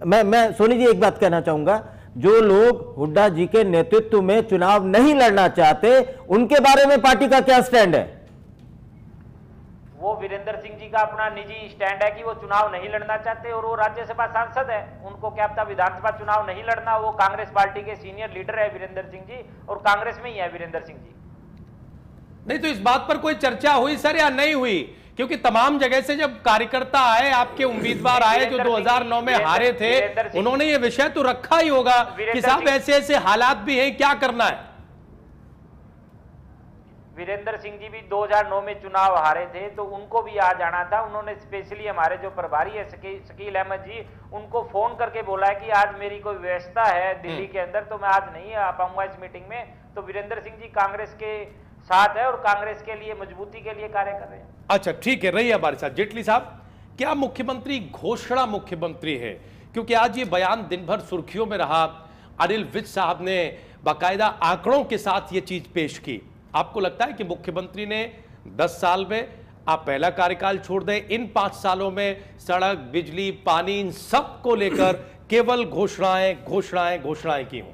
मैं सोनी जी एक बात कहना चाहूंगा, जो लोग हुड्डा जी के नेतृत्व में चुनाव नहीं लड़ना चाहते, उनके बारे में पार्टी का क्या स्टैंड है? वो वीरेंद्र सिंह जी का अपना निजी स्टैंड है कि वो चुनाव नहीं लड़ना चाहते, और वो राज्यसभा सांसद है, उनको क्या पता विधानसभा चुनाव नहीं लड़ना। वो कांग्रेस पार्टी के सीनियर लीडर है वीरेंद्र सिंह जी, और कांग्रेस में ही है वीरेंद्र सिंह जी। नहीं तो इस बात पर कोई चर्चा हुई सर या नहीं हुई? क्योंकि तमाम जगह से जब कार्यकर्ता आए, आपके उम्मीदवार आए जो 2009 में हारे थे, उन्होंने ये विषय तो रखा ही होगा कि साहब ऐसे ऐसे हालात भी हैं, क्या करना है। वीरेंद्र सिंह जी भी 2009 में चुनाव हारे थे, तो उनको भी आ जाना था। उन्होंने स्पेशली हमारे जो प्रभारी है शकील अहमद जी, उनको फोन करके बोला है कि आज मेरी कोई व्यवस्था है दिल्ली के अंदर, तो मैं आज नहीं आ पाऊंगा इस मीटिंग में। तो वीरेंद्र सिंह जी कांग्रेस के साथ है और कांग्रेस के लिए मजबूती के लिए कार्य कर रहे हैं। अच्छा ठीक है, रही हमारे साथ जेटली साहब, क्या मुख्यमंत्री घोषणा मुख्यमंत्री है? क्योंकि आज ये बयान दिन भर सुर्खियों में रहा। अनिल विज साहब ने बाकायदा आंकड़ों के साथ ये चीज पेश की। आपको लगता है कि मुख्यमंत्री ने 10 साल में, आप पहला कार्यकाल छोड़ दें, इन 5 सालों में सड़क, बिजली, पानी, इन सब को लेकर केवल घोषणाएं घोषणाएं घोषणाएं की हों?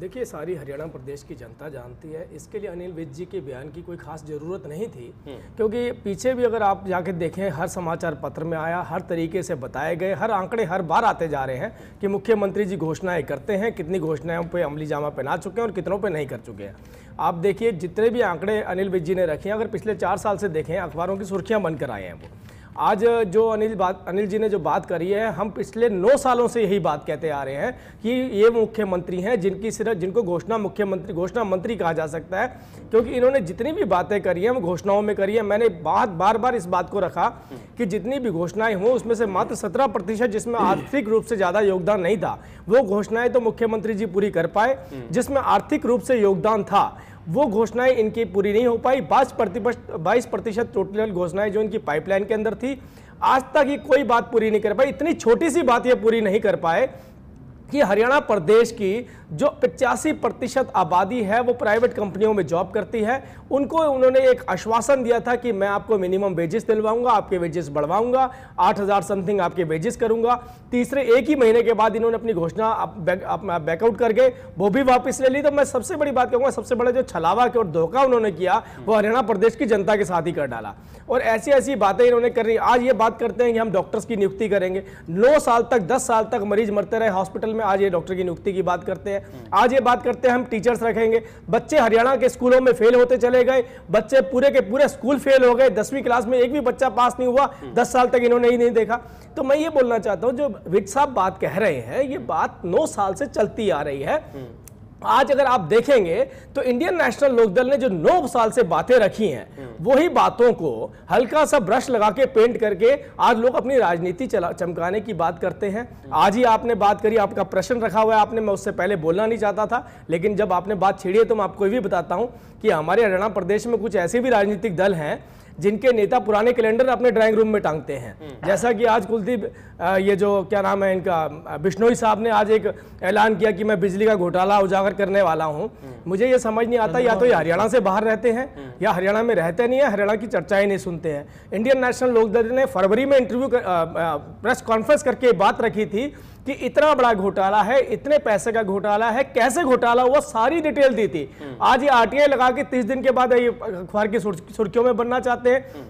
देखिए, सारी हरियाणा प्रदेश की जनता जानती है, इसके लिए अनिल विज जी के बयान की कोई खास ज़रूरत नहीं थी, क्योंकि पीछे भी अगर आप जाके देखें, हर समाचार पत्र में आया, हर तरीके से बताए गए, हर आंकड़े हर बार आते जा रहे हैं कि मुख्यमंत्री जी घोषणाएं करते हैं, कितनी घोषणाओं पे अमली जामा पहना चुके हैं और कितनों पे नहीं कर चुके हैं। आप देखिए, जितने भी आंकड़े अनिल विज जी ने रखे हैं, अगर पिछले 4 साल से देखें, अखबारों की सुर्खियाँ बनकर आए हैं वो। आज जो अनिल जी ने जो बात करी है, हम पिछले 9 सालों से यही बात कहते आ रहे हैं कि ये मुख्यमंत्री हैं जिनको घोषणा मंत्री कहा जा सकता है, क्योंकि इन्होंने जितनी भी बातें करी हैं वो घोषणाओं में करी है। मैंने बार बार इस बात को रखा कि जितनी भी घोषणाएं हों उसमें से मात्र 17% जिसमें आर्थिक रूप से ज़्यादा योगदान नहीं था, वो घोषणाएं तो मुख्यमंत्री जी पूरी कर पाए। जिसमें आर्थिक रूप से योगदान था वो घोषणाएं इनकी पूरी नहीं हो पाई। 22% टोटल घोषणाएं जो इनकी पाइपलाइन के अंदर थी, आज तक ये कोई बात पूरी नहीं कर पाई। इतनी छोटी सी बात ये पूरी नहीं कर पाए कि हरियाणा प्रदेश की जो 85% आबादी है वो प्राइवेट कंपनियों में जॉब करती है, उनको उन्होंने एक आश्वासन दिया था कि मैं आपको मिनिमम वेजेस दिलवाऊंगा, आपके वेजेस बढ़वाऊंगा, 8,000 समथिंग आपके वेजेस करूंगा। तीसरे एक ही महीने के बाद इन्होंने अपनी घोषणा बैकआउट कर गए, वो भी वापस ले ली। तो मैं सबसे बड़ी बात कहूंगा, सबसे बड़ा जो छलावा और धोखा उन्होंने किया वो हरियाणा प्रदेश की जनता के साथ ही कर डाला, और ऐसी ऐसी बातें इन्होंने कर रही। आज ये बात करते हैं कि हम डॉक्टर्स की नियुक्ति करेंगे, 9 साल तक 10 साल तक मरीज मरते रहे हॉस्पिटल में, आज ये डॉक्टर की नियुक्ति की बात करते हैं। आज ये बात करते हैं हम टीचर्स रखेंगे। बच्चे हरियाणा के स्कूलों में फेल होते चले गए, बच्चे पूरे के पूरे स्कूल फेल हो गए, 10वीं क्लास में एक भी बच्चा पास नहीं हुआ, 10 साल तक इन्होंने ही नहीं देखा। तो मैं ये बोलना चाहता हूं, जो विज साहब बात कह रहे हैं, ये बात 9 साल से चलती आ रही है। आज अगर आप देखेंगे तो इंडियन नेशनल लोकदल ने जो 9 साल से बातें रखी हैं, वही बातों को हल्का सा ब्रश लगा के पेंट करके आज लोग अपनी राजनीति चमकाने की बात करते हैं। आज ही आपने बात करी, आपका प्रश्न रखा हुआ है आपने, मैं उससे पहले बोलना नहीं चाहता था, लेकिन जब आपने बात छेड़ी है तो मैं आपको ये भी बताता हूं कि हमारे हरियाणा प्रदेश में कुछ ऐसे भी राजनीतिक दल हैं जिनके नेता पुराने कैलेंडर अपने ड्राइंग रूम में टांगते हैं। जैसा कि आज कुलदीप, ये जो क्या नाम है इनका, बिश्नोई साहब ने आज एक ऐलान किया कि मैं बिजली का घोटाला उजागर करने वाला हूं। मुझे ये समझ नहीं आता, या तो ये हरियाणा से बाहर रहते हैं या हरियाणा में रहते नहीं है, हरियाणा की चर्चाएं नहीं सुनते हैं। इंडियन नेशनल लोकदल ने फरवरी में प्रेस कॉन्फ्रेंस करके बात रखी थी कि इतना बड़ा घोटाला है, इतने पैसे का घोटाला है, कैसे घोटाला हुआ, सारी डिटेल दी थी। आज ये आरटीआई लगा के 30 दिन के बाद ये अखबार की सुर्खियों में बनना चाहते हैं।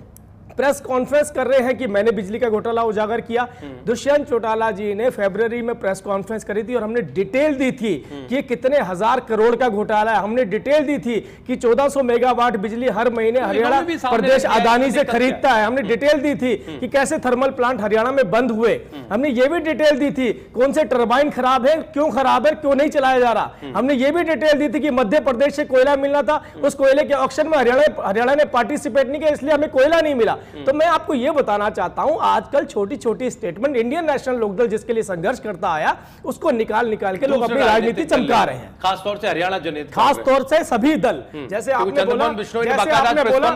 प्रेस कॉन्फ्रेंस कर रहे हैं कि मैंने बिजली का घोटाला उजागर किया। दुष्यंत चौटाला जी ने फरवरी में प्रेस कॉन्फ्रेंस करी थी और हमने डिटेल दी थी कि ये कितने 1000 करोड़ का घोटाला है। हमने डिटेल दी थी कि 1400 मेगावाट बिजली हर महीने हरियाणा प्रदेश अदानी से खरीदता है। हमने डिटेल दी थी कि कैसे थर्मल प्लांट हरियाणा में बंद हुए। हमने ये भी डिटेल दी थी कौन से टर्बाइन खराब है, क्यों नहीं चलाया जा रहा। हमने ये भी डिटेल दी थी कि मध्य प्रदेश से कोयला मिलना था, उस कोयले के ऑक्शन में हरियाणा ने पार्टिसिपेट नहीं किया, इसलिए हमें कोयला नहीं मिला। तो मैं आपको यह बताना चाहता हूं, आजकल छोटी छोटी स्टेटमेंट इंडियन नेशनल लोकदल जिसके लिए संघर्ष करता आया, उसको निकाल के लोग अपनी राजनीति चमका रहे हैं। खासतौर से हरियाणा जनहित, खासतौर से सभी दल, जैसे आपने बोला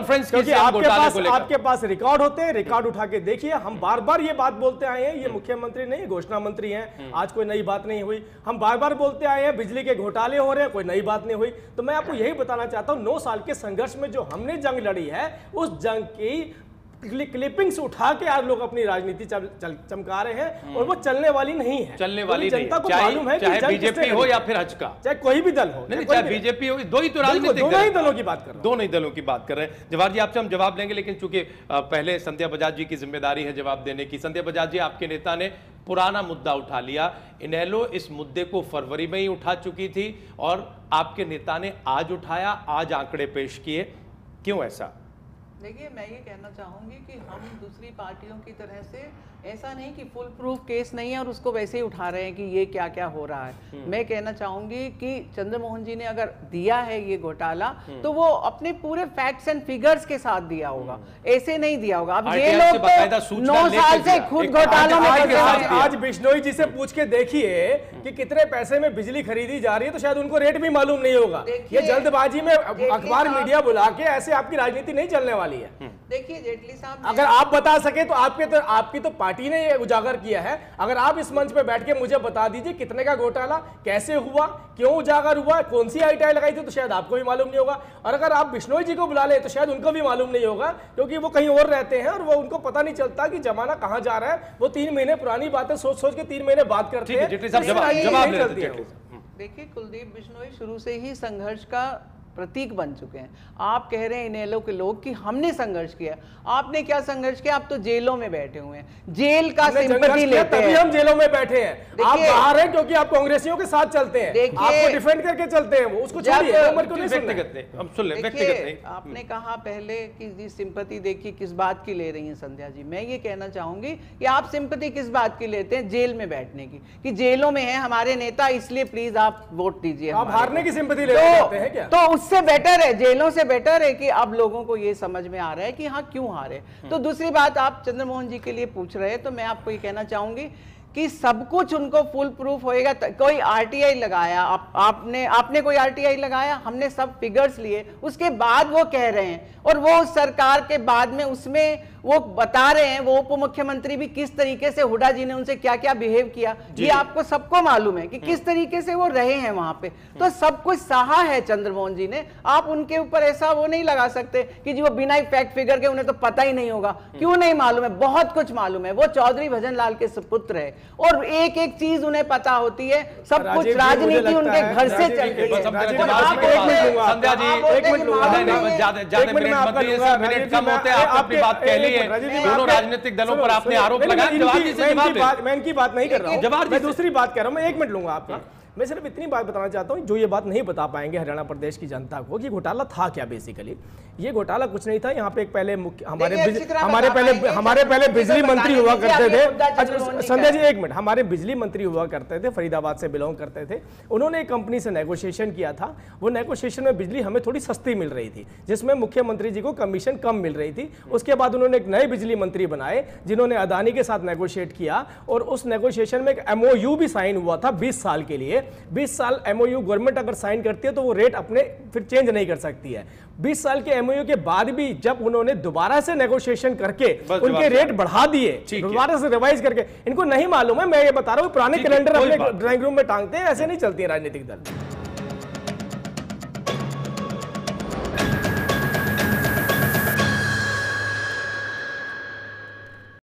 क्योंकि आपके पास रिकॉर्ड होते हैं, रिकॉर्ड उठा के देखिए। हम बार बार ये बात बोलते आए हैं, ये मुख्यमंत्री नहीं घोषणा मंत्री हैं, आज कोई नई बात नहीं हुई। हम बार बार बोलते आए हैं बिजली के घोटाले हो रहे हैं, कोई नई बात नहीं हुई। तो मैं आपको यही बताना चाहता हूं, 9 साल के संघर्ष में जो हमने जंग लड़ी है, उस जंग की क्लिपिंग्स उठा के आज लोग अपनी राजनीति चमका रहे हैं और वो चलने वाली नहीं है, चलने वाली नहीं जनता है। को मालूम है कि चाहे जंग बीजेपी किससे हो लड़ी। या फिर हजका, चाहे कोई भी दल हो, नहीं चाहे बीजेपी हो, दो ही तो राजनीतिक दोनों ही दलों की बात कर रहे हैं, दोनों ही दलों की बात कर रहे हैं। जवाहर जी आपसे हम जवाब लेंगे, लेकिन चूंकि पहले संध्या बजाज जी की जिम्मेदारी है जवाब देने की। संध्या बजाज जी, आपके नेता ने पुराना मुद्दा उठा लिया। इनेलो इस मुद्दे को फरवरी में ही उठा चुकी थी और आपके नेता ने आज उठाया, आज आंकड़े पेश किए, क्यों ऐसा? देखिए, मैं ये कहना चाहूँगी कि हम दूसरी पार्टियों की तरह से ऐसा नहीं कि फुल प्रूफ केस नहीं है और उसको वैसे ही उठा रहे हैं कि ये क्या क्या हो रहा है। मैं कहना चाहूँगी कि चंद्रमोहन जी ने अगर दिया है ये घोटाला तो वो अपने पूरे फैक्ट्स एंड फिगर्स के साथ दिया होगा, ऐसे नहीं दिया होगा। अब ये RTI से लोग बाकायदा तो सूचना 9 साल लेके से दिया। खुद एक घोटालों में RTI के साथ फंसे हैं। दिया। आज बिश्नोई जी से पूछ के देखिए कि कितने पैसे में बिजली खरीदी जा रही है, तो शायद उनको रेट भी मालूम नहीं होगा। देखिए, ये जल्दबाजी में अखबार साहब, मीडिया बुला के ऐसे आपकी राजनीति नहीं चलने वाली है। देखिए जेटली साहब, अगर आप बता सके तो आपकी तो पार्टी ने ये उजागर किया है। अगर आप इस मंच पे बैठ के मुझे बता दीजिए कितने का घोटाला, कैसे हुआ, क्यों उजागर हुआ, कौन सी आईटीआई लगाई थी, तो शायद आपको भी मालूम नहीं होगा। और अगर आप बिश्नोई जी को बुला ले तो शायद उनको भी मालूम नहीं होगा, क्योंकि वो कहीं और रहते हैं और वो उनको पता नहीं चलता कि जमाना कहां जा रहा है। वो 3 महीने पुरानी बातें सोच सोच के 3 महीने बात करते ठीक है, हैं। जेटली साहब इससे जवाब राजनीति जवाब नहीं ले चलती है। जेटली साहब। देखिए, कुलदीप बिश्नोई शुरू से ही संघर्ष का प्रतीक बन चुके हैं। आप कह रहे हैं इनेलो के लोग कि हमने संघर्ष किया, आपने क्या संघर्ष किया? आप तो जेलों में बैठे हुए हैं, जेल का हमने सिंपैथी संघर्ष किया, लेते तभी हैं। हम जेलों में बैठे हैं। आप देखिए, बाहर हैं क्योंकि आप कांग्रेसियों के साथ चलते हैं, देखिए, आपको डिफेंड करके चलते हैं। वो उसको जब छोड़िए, नंबर को नहीं सुनना है। व्यक्तिगत नहीं, हम सुन ले, देखिए, व्यक्तिगत नहीं। आपने कहा पहले कि जी सिंपैथी देखिए किस बात की ले रही हैं संध्या जी। मैं ये कहना चाहूंगी कि आप सिंपैथी किस बात की लेते हैं? जेल में बैठने की, कि जेलों में हैं हमारे नेता, इसलिए प्लीज आप वोट दीजिए। आप हमारे हारने को। की सिंपैथी ले रहे हैं क्या? तो उससे बेटर है, जेलों से बेटर है कि अब लोगों को ये समझ में आ रहा है कि हाँ क्यों हारे। तो दूसरी बात, आप चंद्रमोहन जी के लिए पूछ रहे हैं, तो मैं आपको ये कहना चाहूंगी कि सब कुछ उनको फुल प्रूफ होएगा। कोई आरटीआई लगाया, आपने कोई आरटीआई लगाया, हमने सब फिगर्स लिए, उसके बाद वो कह रहे हैं, और वो सरकार के बाद में उसमें वो बता रहे हैं, वो उप मुख्यमंत्री भी किस तरीके से हुड्डा जी ने उनसे क्या क्या बिहेव किया, ये आपको सबको मालूम है कि किस तरीके से वो रहे हैं वहां पे। तो सब कुछ सहा है चंद्रमोहन जी ने। आप उनके ऊपर ऐसा वो नहीं लगा सकते कि जी वो बिना फैक्ट फिगर के उन्हें तो पता ही नहीं होगा। क्यों नहीं मालूम है? बहुत कुछ मालूम है। वो चौधरी भजन लाल के सुपुत्र है और एक एक चीज उन्हें पता होती है। सब कुछ राजनीति उनके घर से चलती है। दोनों राजनीतिक दलों पर आपने आरोप लगाया, जवाहर जी से जवाब। मैं इनकी बात नहीं कर रहा हूं, जवाहर जी मैं दूसरी बात कर रहा हूं। मैं 1 मिनट लूंगा आपका। मैं सिर्फ इतनी बात बताना चाहता हूं, जो ये बात नहीं बता पाएंगे हरियाणा प्रदेश की जनता को कि घोटाला था क्या। बेसिकली ये घोटाला कुछ नहीं था। यहाँ पे एक पहले हमारे पहले बिजली मंत्री हुआ करते थे। संध्या जी 1 मिनट, हमारे बिजली मंत्री हुआ करते थे, फरीदाबाद से बिलोंग करते थे। उन्होंने एक कंपनी से नेगोशिएशन किया था। वो नेगोशिएशन में बिजली हमें थोड़ी सस्ती मिल रही थी, जिसमें मुख्यमंत्री जी को कमीशन कम मिल रही थी। उसके बाद उन्होंने एक नए बिजली मंत्री बनाए जिन्होंने अदानी के साथ नेगोशिएट किया, और उस नेगोशिएशन में एक MOU भी साइन हुआ था 20 साल के लिए। 20 साल MOU गवर्नमेंट अगर साइन करती है तो वो रेट अपने फिर चेंज नहीं कर सकती है। 20 साल के MOU के बाद भी जब उन्होंने दोबारा से नेगोशिएशन करके उनके रेट बढ़ा दिए, दोबारा से रिवाइज करके, इनको नहीं मालूम है। मैं ये बता रहा हूं, पुराने कैलेंडर अपने ड्राइंग रूम में टांगते हैं, ऐसे नहीं चलती है राजनीतिक दल।